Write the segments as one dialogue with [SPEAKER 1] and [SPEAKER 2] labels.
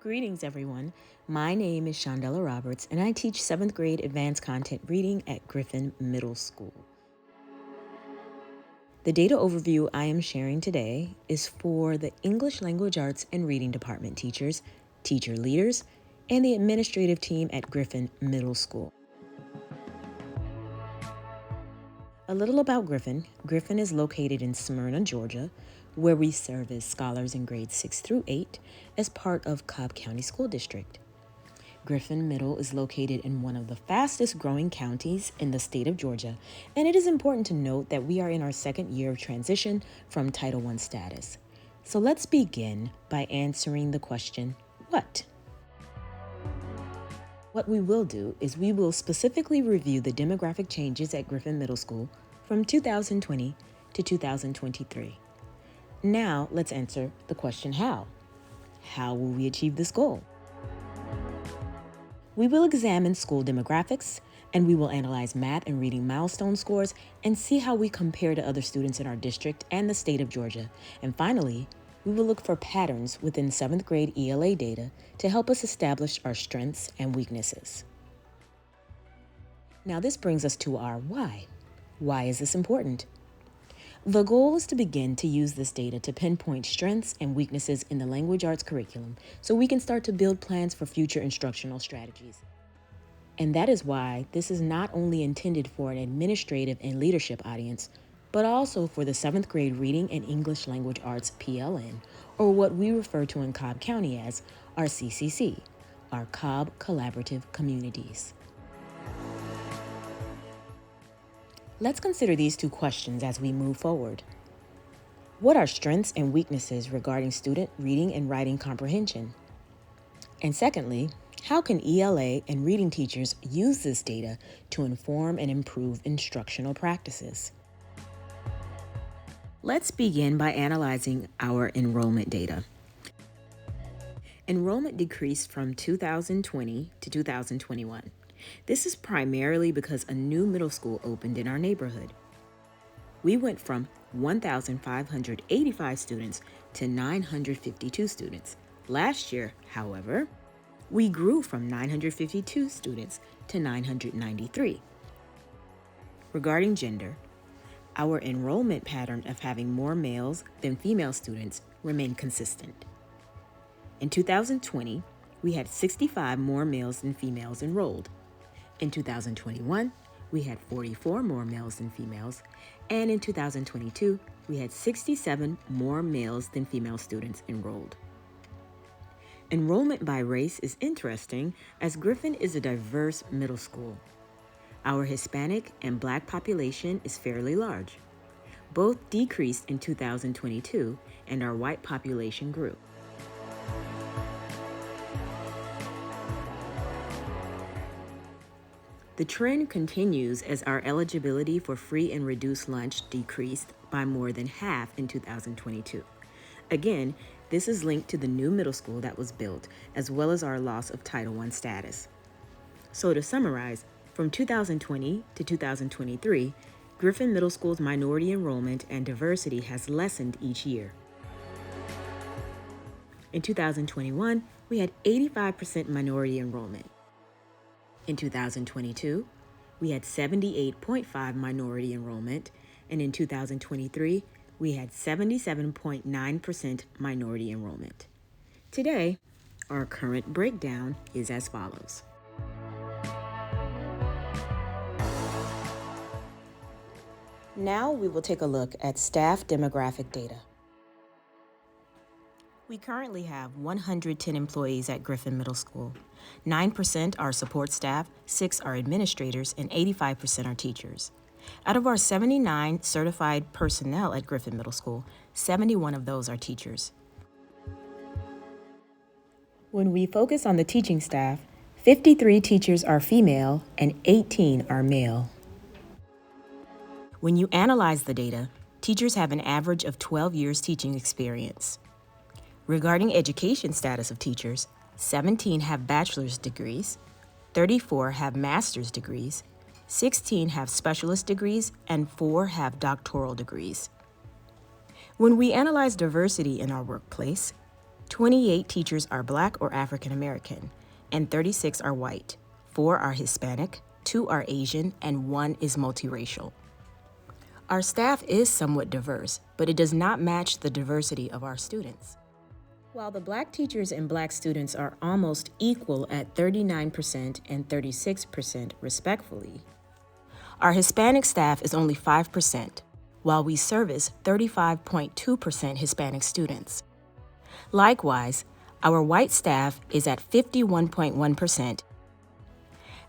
[SPEAKER 1] Greetings, everyone. My name is Shondella Roberts, and I teach 7th grade advanced content reading at Griffin Middle School. The data overview I am sharing today is for the English Language Arts and Reading Department teachers, teacher leaders, and the administrative team at Griffin Middle School. A little about Griffin. Griffin is located in Smyrna, Georgia, where we serve as scholars in grades 6 through 8 as part of Cobb County School District. Griffin Middle is located in one of the fastest growing counties in the state of Georgia, and it is important to note that we are in our second year of transition from Title I status. So let's begin by answering the question, what? What we will do is we will specifically review the demographic changes at Griffin Middle School from 2020 to 2023. Now let's answer the question, how? How will we achieve this goal? We will examine school demographics, and we will analyze math and reading milestone scores and see how we compare to other students in our district and the state of Georgia. And finally, we will look for patterns within 7th grade ELA data to help us establish our strengths and weaknesses. Now this brings us to our why. Why is this important? The goal is to begin to use this data to pinpoint strengths and weaknesses in the language arts curriculum so we can start to build plans for future instructional strategies. And that is why this is not only intended for an administrative and leadership audience, but also for the 7th grade Reading and English Language Arts PLN, or what we refer to in Cobb County as our CCC, our Cobb Collaborative Communities. Let's consider these two questions as we move forward. What are strengths and weaknesses regarding student reading and writing comprehension? And secondly, how can ELA and reading teachers use this data to inform and improve instructional practices? Let's begin by analyzing our enrollment data. Enrollment decreased from 2020 to 2021. This is primarily because a new middle school opened in our neighborhood. We went from 1,585 students to 952 students. Last year, however, we grew from 952 students to 993. Regarding gender, our enrollment pattern of having more males than female students remained consistent. In 2020, we had 65 more males than females enrolled. In 2021, we had 44 more males than females, and in 2022, we had 67 more males than female students enrolled. Enrollment by race is interesting as Griffin is a diverse middle school. Our Hispanic and Black population is fairly large. Both decreased in 2022, and our white population grew. The trend continues as our eligibility for free and reduced lunch decreased by more than half in 2022. Again, this is linked to the new middle school that was built, as well as our loss of Title I status. So to summarize, from 2020 to 2023, Griffin Middle School's minority enrollment and diversity has lessened each year. In 2021, we had 85% minority enrollment. In 2022, we had 78.5% minority enrollment, and in 2023, we had 77.9% minority enrollment. Today, our current breakdown is as follows. Now we will take a look at staff demographic data. We currently have 110 employees at Griffin Middle School. 9% are support staff, 6 are administrators, and 85% are teachers. Out of our 79 certified personnel at Griffin Middle School, 71 of those are teachers. When we focus on the teaching staff, 53 teachers are female and 18 are male. When you analyze the data, teachers have an average of 12 years teaching experience. Regarding education status of teachers, 17 have bachelor's degrees, 34 have master's degrees, 16 have specialist degrees, and 4 have doctoral degrees. When we analyze diversity in our workplace, 28 teachers are Black or African American, and 36 are white. 4 are Hispanic, 2 are Asian, and 1 is multiracial. Our staff is somewhat diverse, but it does not match the diversity of our students. While the Black teachers and Black students are almost equal at 39% and 36% respectively, our Hispanic staff is only 5%, while we service 35.2% Hispanic students. Likewise, our white staff is at 51.1%,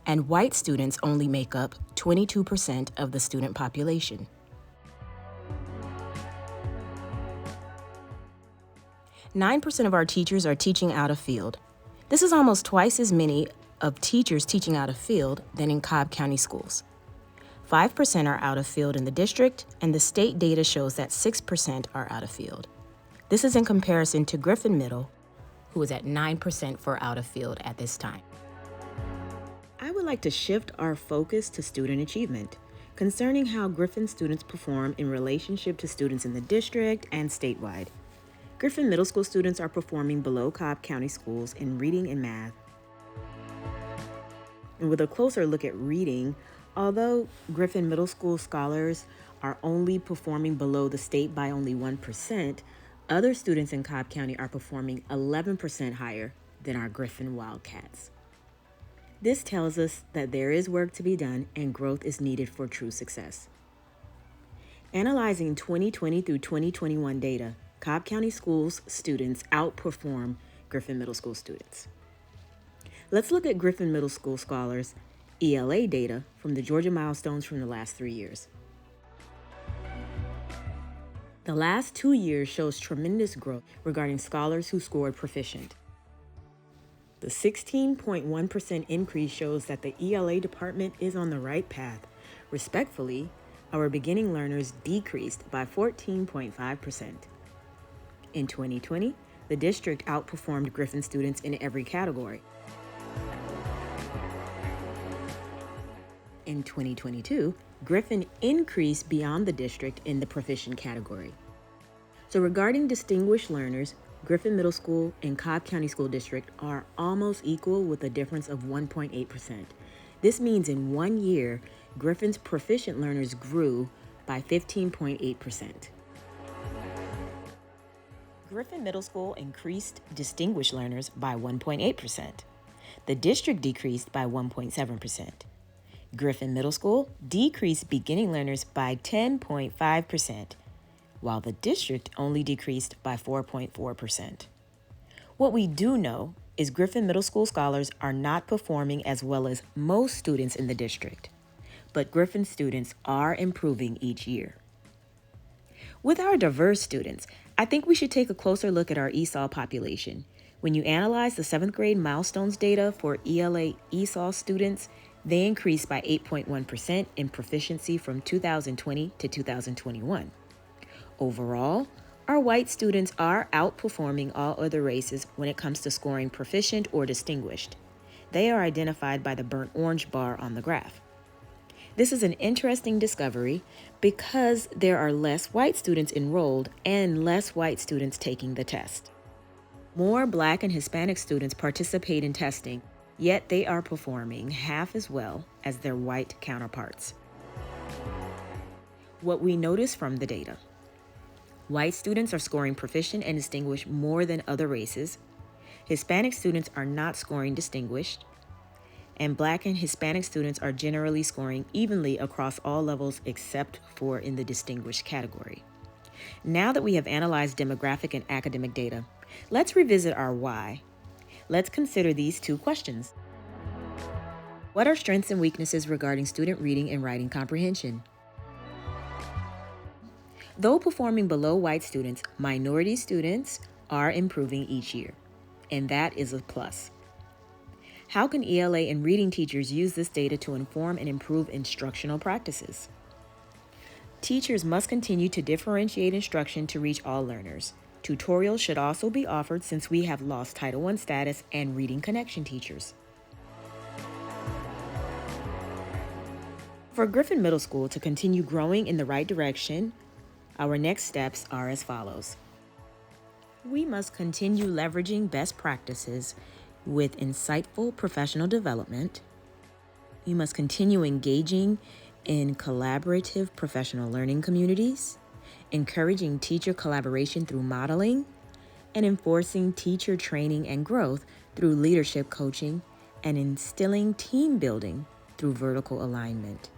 [SPEAKER 1] and white students only make up 22% of the student population. Nine percent of our teachers are teaching out of field. This is almost twice as many of teachers teaching out of field than in Cobb County schools. 5% are out of field in the district, and the state data shows that 6% are out of field. This is in comparison to Griffin Middle, who is at 9% for out of field at this time. I would like to shift our focus to student achievement, concerning how Griffin students perform in relationship to students in the district and statewide. Griffin Middle School students are performing below Cobb County schools in reading and math. And with a closer look at reading, although Griffin Middle School scholars are only performing below the state by only 1%, other students in Cobb County are performing 11% higher than our Griffin Wildcats. This tells us that there is work to be done and growth is needed for true success. Analyzing 2020 through 2021 data, Cobb County Schools students outperform Griffin Middle School students. Let's look at Griffin Middle School scholars' ELA data from the Georgia milestones from the last 3 years. The last 2 years shows tremendous growth regarding scholars who scored proficient. The 16.1% increase shows that the ELA department is on the right path. Respectfully, our beginning learners decreased by 14.5%. In 2020, the district outperformed Griffin students in every category. In 2022, Griffin increased beyond the district in the proficient category. So regarding distinguished learners, Griffin Middle School and Cobb County School District are almost equal with a difference of 1.8%. This means in 1 year, Griffin's proficient learners grew by 15.8%. Griffin Middle School increased distinguished learners by 1.8%. The district decreased by 1.7%. Griffin Middle School decreased beginning learners by 10.5%, while the district only decreased by 4.4%. What we do know is Griffin Middle School scholars are not performing as well as most students in the district, but Griffin students are improving each year. With our diverse students, I think we should take a closer look at our ESOL population. When you analyze the 7th grade milestones data for ELA ESOL students, they increased by 8.1% in proficiency from 2020 to 2021. Overall, our white students are outperforming all other races when it comes to scoring proficient or distinguished. They are identified by the burnt orange bar on the graph. This is an interesting discovery because there are less white students enrolled and less white students taking the test. More Black and Hispanic students participate in testing, yet they are performing half as well as their white counterparts. What we notice from the data: white students are scoring proficient and distinguished more than other races. Hispanic students are not scoring distinguished. And Black and Hispanic students are generally scoring evenly across all levels except for in the distinguished category. Now that we have analyzed demographic and academic data, let's revisit our why. Let's consider these 2 questions. What are strengths and weaknesses regarding student reading and writing comprehension? Though performing below white students, minority students are improving each year, and that is a plus. How can ELA and reading teachers use this data to inform and improve instructional practices? Teachers must continue to differentiate instruction to reach all learners. Tutorials should also be offered since we have lost Title I status and reading connection teachers. For Griffin Middle School to continue growing in the right direction, our next steps are as follows. We must continue leveraging best practices with insightful professional development. We must continue engaging in collaborative professional learning communities, encouraging teacher collaboration through modeling, and enforcing teacher training and growth through leadership coaching, and instilling team building through vertical alignment.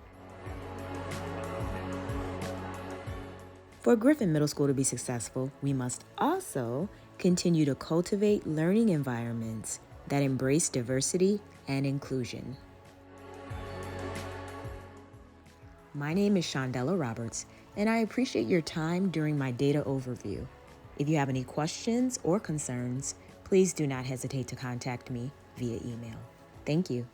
[SPEAKER 1] For Griffin Middle School to be successful, we must also continue to cultivate learning environments that embrace diversity and inclusion. My name is Shondella Roberts, and I appreciate your time during my data overview. If you have any questions or concerns, please do not hesitate to contact me via email. Thank you.